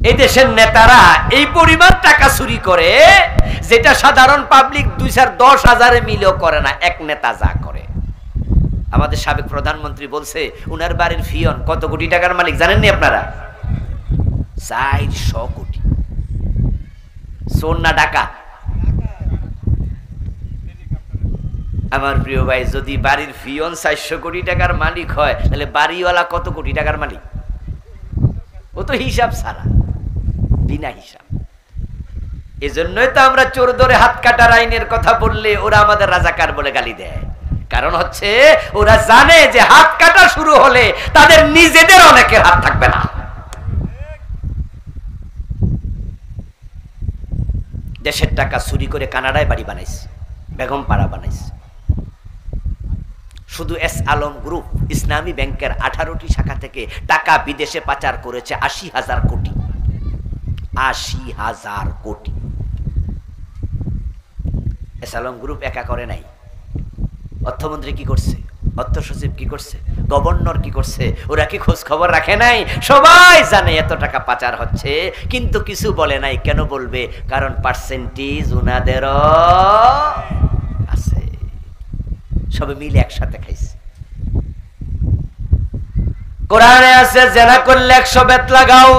এই দেশের নেতারা এই পরিমাণ টাকা চুরি করে যেটা সাধারণ পাবলিক 2-10,000 মিলেও করে না, এক নেতা যা করে। আমাদের সাবেক প্রধানমন্ত্রী বলছে উনার বাড়ির ফিয়ন কত কোটি টাকার মালিক জানেননি আপনারা? 400 কোটি। সোন না ডাকা? আমার প্রিয় ভাই, যদি বাড়ির ফিয়ন 400 কোটি টাকার মালিক হয় তাহলে বাড়িওয়ালা কত কোটি টাকার মালিক? ও তো হিসাব ছাড়া, বিনা হিসাব। এজন্যই তো আমরা চোর ধরে হাত কাটার আইনের কথা বললে ওরা আমাদের রাজাকার বলে গালি দেয়। কারণ হচ্ছে ওরা জানে যে হাত কাটা শুরু হলে তাদের নিজেদের অনেকের হাত থাকবে না। দেশের টাকা চুরি করে কানাডায় বাড়ি বানাইছে, বেগম পাড়া বানাইছে। শুধু এস আলম গ্রুপ ইসলামী ব্যাংকের 18টি শাখা থেকে টাকা বিদেশে পাচার করেছে 80,000 কোটি। 80,000 কোটি। এস আলম গ্রুপ একা করে নাই। অর্থমন্ত্রী কি করছে, অর্থ সচিব কি করছে, গভর্নর কি করছে, ওরা কি খোঁজ খবর রাখে নাই? সবাই জানে এত টাকা পাচার হচ্ছে, কিন্তু কিছু বলে নাই। কেন বলবে? কারণ পার্সেন্টেজ উনাদেরও আছে। সবাই মিলে একসাথে খাইছে। কোরআনে আছে জেনা করলে 100 বেত লাগাও।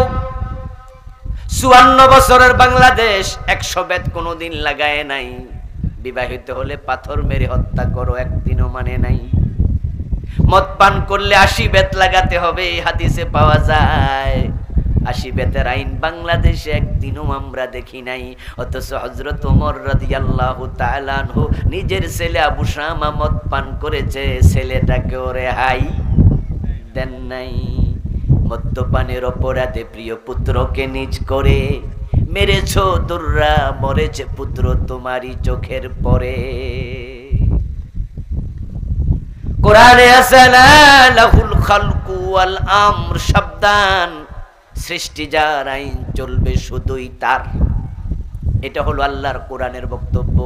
54 বছরের বাংলাদেশ 100 বেত কোনোদিন লাগায় নাই। বিবাহিত হলে পাথর মেরে হত্যা করো, একদিনও মানে নাই। মদ পান করলে 80 বেত লাগাতে হবে, হাদিসে পাওয়া যায়। 80 বেতের আইন বাংলাদেশে একদিনও আমরা দেখি নাই। অথচ হযরত ওমর রাদিয়াল্লাহু তাআলা আনহু নিজের ছেলে আবু শামা মদ পান করেছে, ছেলেটাকে রেহাই দেন নাই। মদ্যপানের অপরাধে প্রিয় পুত্রকে নিজ করে মেরেছ দুর্রা, মরেছে পুত্র তোমারই চোখের পরে। কোরআনে আছে লাহুল খালকু ওয়াল আমর, সাবধান, সৃষ্টি যার, আইন চলবে শুধুই তার। এটা হলো আল্লাহর কোরআনের বক্তব্য।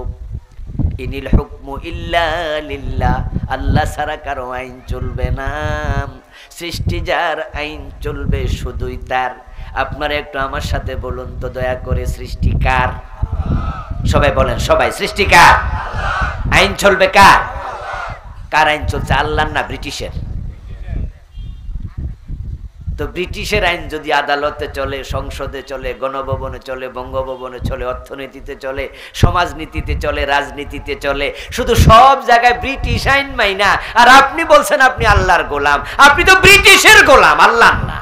ইনিল হুকমু ইল্লা লিল্লাহ, আল্লাহ ছাড়া কারো আইন চলবে না। সৃষ্টি যার, আইন চলবে শুধুই তার। আপনারা একটু আমার সাথে বলুন তো দয়া করে, সৃষ্টি কার? সবাই বলেন, সবাই। সৃষ্টি কার? আইন চলবে কার? কার আইন চলছে? আল্লাহর না ব্রিটিশের? তো ব্রিটিশের আইন যদি আদালতে চলে, সংসদে চলে, গণভবনে চলে, বঙ্গভবনে চলে, অর্থনীতিতে চলে, সমাজনীতিতে চলে, রাজনীতিতে চলে, শুধু সব জায়গায় ব্রিটিশ আইন মাইনা, আর আপনি বলছেন আপনি আল্লাহর গোলাম। আপনি তো ব্রিটিশের গোলাম, আল্লাহর না।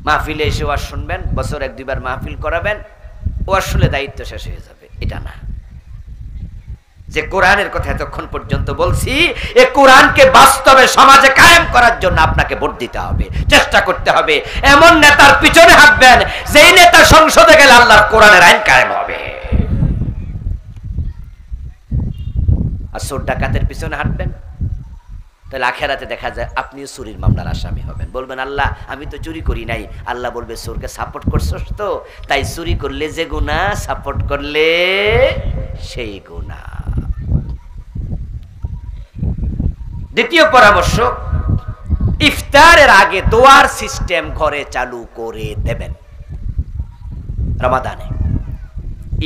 মাহফিলে এসে ওয়াজ শুনবেন, বছর 1-2 বার মাহফিল করাবেন, ওয়াজ শুনলে দায়িত্ব শেষ হয়ে যাবে, এটা না। যে কোরআনের কথা এতক্ষণ পর্যন্ত বলছি, এই কোরআনকে বাস্তবে সমাজে কায়েম করার জন্য আপনাকে ভোট দিতে হবে, চেষ্টা করতে হবে। এমন নেতার পিছনে হাঁটবেন যেই নেতা সংসদে গেলে আল্লাহর কোরআনের আইন কায়েম হবে। আর চোর ডাকাতের পিছনে হাঁটবেন, তাহলে আখেরাতে দেখা যায় আপনিও চুরির মামলার আসামি হবেন। বলবেন আল্লাহ আমি তো চুরি করি নাই। আল্লাহ বলবে চোরকে সাপোর্ট করছস তো, তাই চুরি করলে যে গুনাহ, সাপোর্ট করলে সেই গুনাহ। দ্বিতীয় পরামর্শ, ইফতারের আগে দোয়ার সিস্টেম ঘরে চালু করে দেবেন। রমাদানে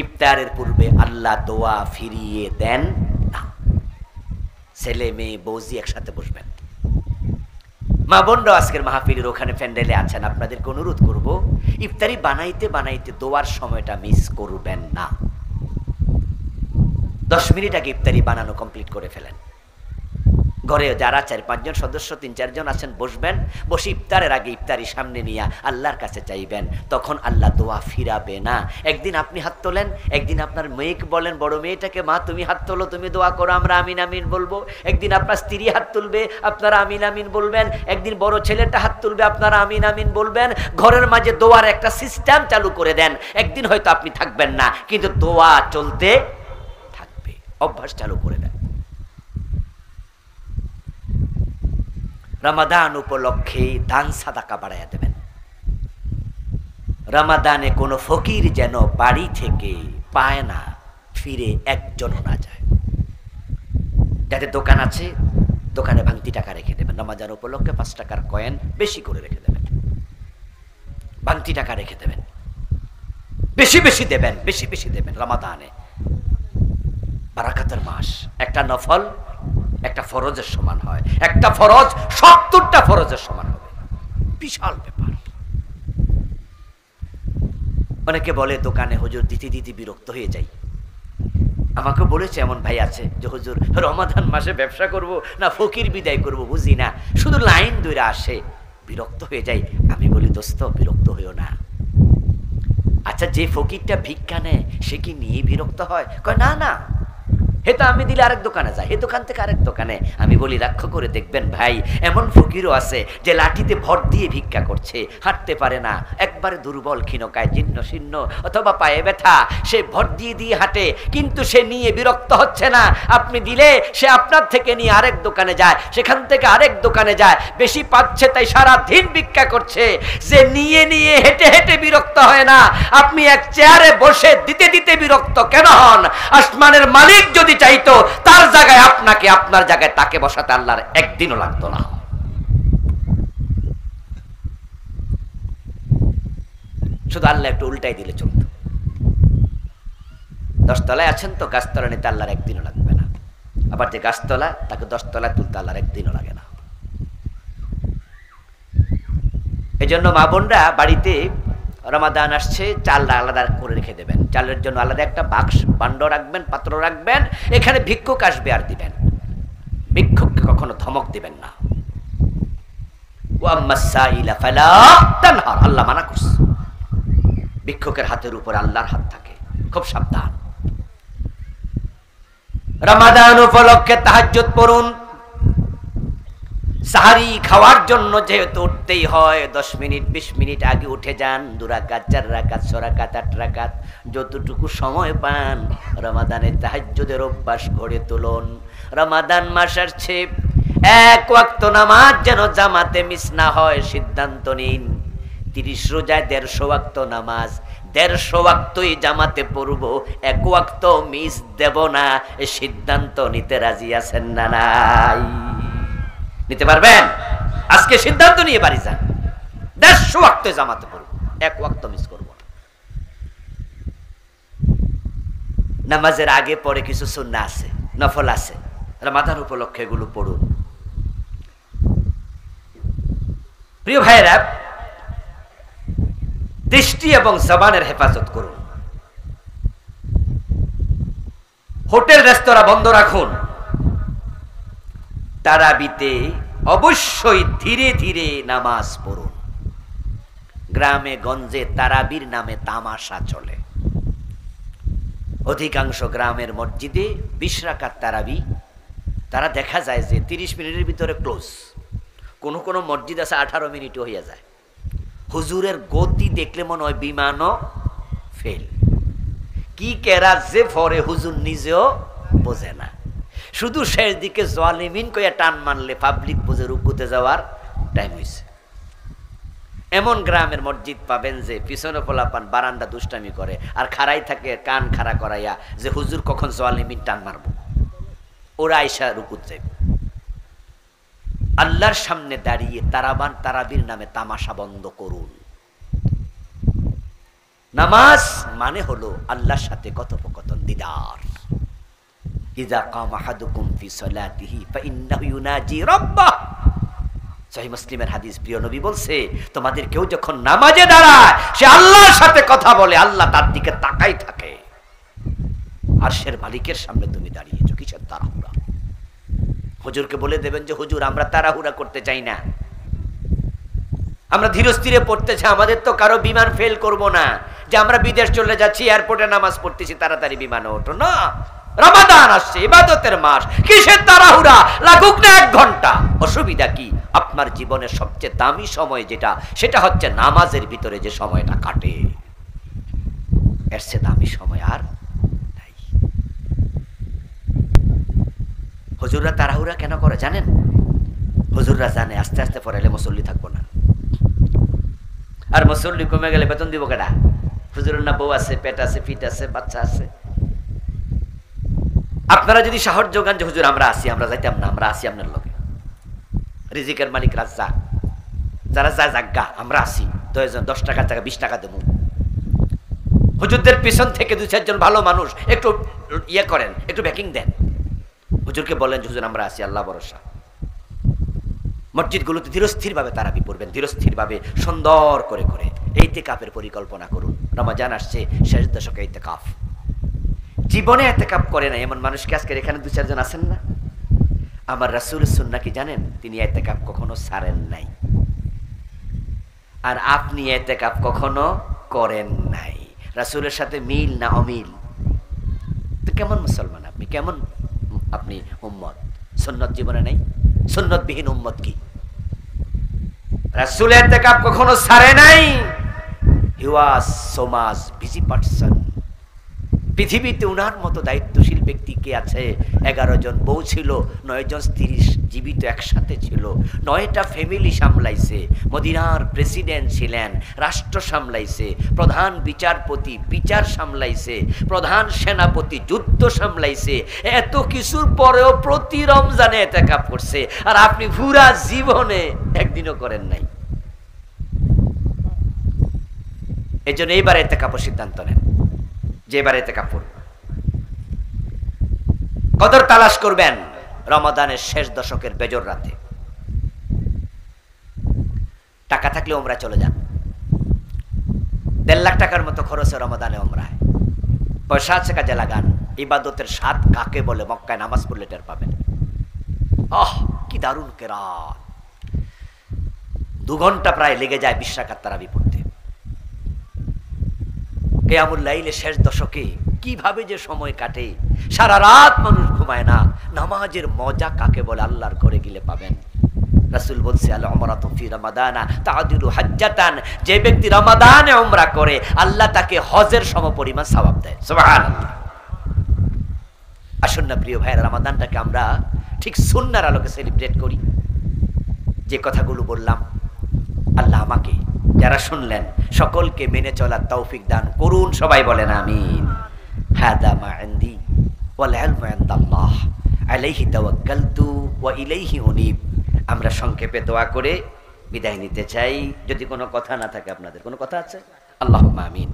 ইফতারের পূর্বে আল্লাহ দোয়া ফিরিয়ে দেন না। ছেলে মেয়ে বৌজি একসাথে বসবেন। মা বোনরা আজকের মাহফিলের ওখানে প্যান্ডেলে আছেন, আপনাদেরকে অনুরোধ করব ইফতারি বানাইতে বানাইতে দোয়ার সময়টা মিস করবেন না। 10 মিনিট আগে ইফতারি বানানো কমপ্লিট করে ফেলেন। ঘরে যারা 4-5 জন সদস্য, 3-4 জন আছেন, বসবেন। বসে ইফতারের আগে ইফতারি সামনে নিয়ে আল্লাহর কাছে চাইবেন, তখন আল্লাহ দোয়া ফিরাবে না। একদিন আপনি হাত তোলেন, একদিন আপনার মেয়েকে বলেন, বড় মেয়েটাকে, মা তুমি হাত তোলো, তুমি দোয়া করো, আমরা আমিন আমিন বলবো। একদিন আপনার স্ত্রী হাত তুলবে, আপনারা আমিন আমিন বলবেন। একদিন বড় ছেলেটা হাত তুলবে, আপনারা আমিন আমিন বলবেন। ঘরের মাঝে দোয়ার একটা সিস্টেম চালু করে দেন। একদিন হয়তো আপনি থাকবেন না, কিন্তু দোয়া চলতে থাকবে। অভ্যাস চালু করে দেন। রমাদান উপলক্ষে দান সাদাকা বাড়াইয়া দেবেন। রমাদানে কোনো ফকির যেন বাড়ি থেকে পায় না ফিরে একজনও না যায়। যাদের দোকান আছে দোকানে ভাঙতি টাকা রেখে দেবেন, রমাদান উপলক্ষে 5 টাকার কয়েন বেশি করে রেখে দেবেন, ভাঙতি টাকা রেখে দেবেন, বেশি বেশি দেবেন, বেশি বেশি দেবেন। রমাদানে বারাকাতের মাস, একটা নফল একটা ফরজের সমান হয়, একটা ফরজ 70টা ফরজের সমান হবে, বিশাল ব্যাপার। অনেকে বলে দোকানে হুজুর দিতে দিতে বিরক্ত হয়ে যাই। আমাকে বলেছে এমন ভাই আছে যে হুজুর রমাদান মাসে ব্যবসা করব না ফকির বিদায় করব বুঝি না, শুধু লাইন ধরে আসে, বিরক্ত হয়ে যাই। আমি বলি দোস্ত বিরক্ত হইও না। আচ্ছা যে ফকিরটা ভিক্ষা নেয় সে কি নিয়ে বিরক্ত হয়? কয় না না, হে তো আমি দিলে আরেক দোকানে যায়, হে দোকান থেকে আরেক দোকানে। আমি বলি লক্ষ্য করে দেখবেন ভাই, এমন ফকিরও আছে যে লাঠিতে ভর দিয়ে ভিক্ষা করছে, হাঁটতে পারে না, একবারে দুর্বল ক্ষীণকায়, জীর্ণ শীর্ণ অথবা পায়ে ব্যথা, সে ভর দিয়ে দিয়ে হাঁটে, কিন্তু সে নিয়ে বিরক্ত হচ্ছে না। আপনি দিলে সে আপনার থেকে নিয়ে আরেক দোকানে যায়, সেখান থেকে আরেক দোকানে যায়, বেশি পাচ্ছে তাই সারা দিন ভিক্ষা করছে। যে নিয়ে নিয়ে হেঁটে হেঁটে বিরক্ত হয় না, আপনি এক চেয়ারে বসে দিতে দিতে বিরক্ত কেন হন? আসমানের মালিক যদি চাইতো তার জায়গায় আপনাকে, আপনার জায়গায় তাকে বসাতে আল্লাহর একদিনও লাগতো না। শুধু আল্লাহ একটু উল্টাই দিলে চলতো। 10 তলায় আছেন তো, গাছতলা নিতে আল্লাহর একদিনও লাগবে না। আবার যে গাছতলা তাকে 10 তলায় তুলতে আল্লাহর একদিনও লাগে না। এই জন্য মা বোনরা বাড়িতে রমাদান আসছে, চাল আলাদা করে রেখে দেবেন, চালের জন্য আলাদা একটা বাক্স ভাণ্ড রাখবেন, পাত্র রাখবেন, এখানে ভিক্ষুক আসবে আর দিবেন। ভিক্ষুককে কখনো ধমক দিবেন না। আল্লাহ মানা করছে, ভিক্ষুকের হাতের উপর আল্লাহর হাত থাকে, খুব সাবধান। রমাদান উপলক্ষে তাহাজ্জুদ পড়ুন। সাহারি খাওয়ার জন্য যেহেতু উঠতেই হয়, 10 মিনিট 20 মিনিট আগে উঠে যান। 2 রাকাত 4 রাকাত 6 রাকাত 8 রাকাত যতটুকু সময় পান রমাদানের তাহাজ্জুদের অভ্যাস গড়ে তুলুন। রমাদান মাস আসছে, 1 ওয়াক্ত নামাজ যেন জামাতে মিস না হয় সিদ্ধান্ত নিন। 30 রোজায় 150 ওয়াক্ত নামাজ, 150 ওয়াক্তই জামাতে পড়ব, 1 ওয়াক্ত মিস দেব না, এই সিদ্ধান্ত নিতে রাজি আছেন না নাই? নিতে পারবেন? আজকে সিদ্ধান্ত নিয়ে বাড়ি যান, 150 ওয়াক্ত জামাতে পড়ব, 1 ওয়াক্ত মিস করব না। নামাজের আগে পরে কিছু সুন্নাহ আছে, নফল আছে, রমাদান উপলক্ষে এগুলো পড়ুন। প্রিয় ভাইরা, দৃষ্টি এবং জবানের হেফাজত করুন। হোটেল রেস্তোরাঁ বন্ধ রাখুন। তারাবিতে অবশ্যই ধীরে ধীরে নামাজ পড়ুন। গ্রামে গঞ্জে তারাবির নামে তামাশা চলে। অধিকাংশ গ্রামের মসজিদে 20 রাকাত তারাবি, তারা দেখা যায় যে 30 মিনিটের ভিতরে ক্লোজ। কোন কোন মসজিদ আছে 18 মিনিটও হয়ে যায়। হুজুরের গতি দেখলে মনে হয় বিমানও ফেল। কি কেরাত যে ফরে হুজুর নিজেও বোঝে না, শুধু শেষ দিকে জালিমিন কইয়া টান মানলে পাবলিক বুঝে রুকুতে যাওয়ার টাইম হয়েছে। এমন গ্রামের মসজিদ পাবেন যে পিছনে পোলাপান বারান্দা দুষ্টামি করে আর খাড়াই থাকে কান খাড়া করাইয়া যে হুজুর কখন জালিমিন টান মারব, ওরা আইসা রুকুত যাইব। আল্লাহর সামনে দাঁড়িয়ে তারাবির নামে তামাশা বন্ধ করুন। নামাজ মানে হলো আল্লাহর সাথে কথোপকথন, দিদার। ইযা কামা আহাদুকুম ফি সালাতিহি ফাইন্নাহু ইউনাজি রাব্বাহ। সহিহ মুসলিমের হাদিস, প্রিয় নবী বলছে, তোমাদের কেউ যখন নামাজে দাঁড়ায় সে আল্লাহর সাথে কথা বলে, আল্লাহ তার দিকে তাকাই থাকে। আরশের মালিকের সামনে তুমি দাঁড়িয়েছো, কিসের তাড়াহুড়া? হুজুরকে বলে দেবেন যে হুজুর আমরা তাড়াহুড়া করতে চাই না, আমরা ধীরে স্থিরে পড়তে চাই, আমাদের তো কারো বিমান ফেল করব না যে আমরা বিদেশ চলে যাচ্ছি এয়ারপোর্টে নামাজ পড়তেছি তাড়াতাড়ি বিমানে ওঠো না। রমাদান আসছে, ইবাদতের মাস, কিসের তাড়াহুড়া? লাগুক না 1 ঘন্টা, অসুবিধা কি? আপনার জীবনের সবচেয়ে দামি সময় যেটা, সেটা হচ্ছে নামাজের ভিতরে যে সময়টা কাটে, এর চেয়ে দামি সময় আর নাই। হুজুররা তাড়াহুড়া কেন করে জানেন? হুজুররা জানে আস্তে আস্তে পড়াইলে মুসল্লি থাকবো না, আর মুসল্লি কমে গেলে বেতন দিব কেডা? হুজুরের না বউ আছে, পেট আছে, ফিট আছে, বাচ্চা আছে। আপনারা যদি সাহস যোগান যে হুজুর আমরা আসি, আমরা যাইতাম না, আমরা আসি আপনার লোকে, রিজিকের মালিক রাজ্জাক, যারা যা জাগা আমরা আসি, 10 টাকার জায়গা 20 টাকা দেবো। হুজুরদের পিছন থেকে 2-4 জন ভালো মানুষ একটু ইয়ে করেন, একটু ব্যাকিং দেন, হুজুরকে বলেন হুজুর আমরা আসি, আল্লাহ ভরসা। মসজিদগুলোতে ধীরস্থির ভাবে তারাবি পড়বেন, ধীরস্থির ভাবে সুন্দর করে করে ইতিকাফের পরিকল্পনা করুন। রমজান আসছে, শেষ দশকে ইতিকাফ। জীবনে ইতিকাফ করে না এমন মানুষকে আজকের এখানে 2-4 জন আছেন না? আমার রাসূলের সুন্নাহ কি জানেন? তিনি ইতিকাফ কখনো ছাড়েন নাই, আর আপনি ইতিকাফ কখনো করেন নাই। রাসূলের সাথে মিল না অমিল? তো কেমন মুসলমান আপনি, কেমন আপনি উম্মত? সুন্নাত জীবনে নাই, সুন্নতবিহীন উম্মত কি? রাসূল ইতিকাফ কখনো ছাড়ে নাই। He was so much busy person. পৃথিবীতে উনার মতো দায়িত্বশীল ব্যক্তি কে আছে? 11 জন বউ ছিল, 9 জন স্ত্রী জীবিত একসাথে ছিল, 9টা ফ্যামিলি সামলাইছে, মদিনার প্রেসিডেন্ট ছিলেন, রাষ্ট্র সামলাইছে, প্রধান বিচারপতি বিচার সামলাইছে, প্রধান সেনাপতি যুদ্ধ সামলাইছে। এত কিছুর পরেও প্রতি রমজানে ইতিকাফ করছে, আর আপনি পুরা জীবনে একদিনও করেন নাই। এজন্য এইবার ইতিকাফের সিদ্ধান্ত নেন যে এবার ইতিকাফ করবেন। কদর তালাশ করবেন রমাদানের শেষ দশকের বেজর রাতে। টাকা থাকলে ওমরা চলে যান, 1.5 লাখ টাকার মতো খরচ রমাদানে ওমরায়। পয়সা আছে কাজে লাগান। ইবাদতের স্বাদ কাকে বলে মক্কায় নামাজ পড়লে টের পাবেন। কি দারুণ কেরাত! 2 ঘন্টা প্রায় লেগে যায় 20 রাকাত তারাবি পড়তে। কিয়ামুল লাইলে শেষ দশকে কিভাবে যে সময় কাটে, সারা রাত মানুষ ঘুমায় না। নামাজের মজা কাকে বলে আল্লাহর ঘরে গেলে পাবেন। রাসূল বলছে আল উমরাতু ফি রমাদানা তাআদিলু হাজ্জাতান। যে ব্যক্তি রমাদানে উমরা করে আল্লাহ তাকে হজের সমপরিমাণ সওয়াব দেয়। সুবহানাল্লাহ। আসুন না প্রিয় ভাইরা, রমাদানটাকে আমরা ঠিক সুন্নাহর আলোকে সেলিব্রেট করি। যে কথাগুলো বললাম, আল্লাহ আমাকে যারা শুনলেন সকলকে মেনে চলার তৌফিক দান করুন। সবাই বলেন আমিন। হাদা মা ইনদি ওয়াল ইলমু ইনদাল্লাহ আলাইহি তাওয়াক্কালতু ওয়া ইলাইহি উনীব। আমরা সংক্ষেপে দোয়া করে বিদায় নিতে চাই। যদি কোনো কথা না থাকে, আপনাদের কোনো কথা আছে? আল্লাহুম্মা আমিন।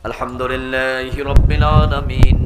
আলহামদুলিল্লাহি রাব্বিল আলামিন।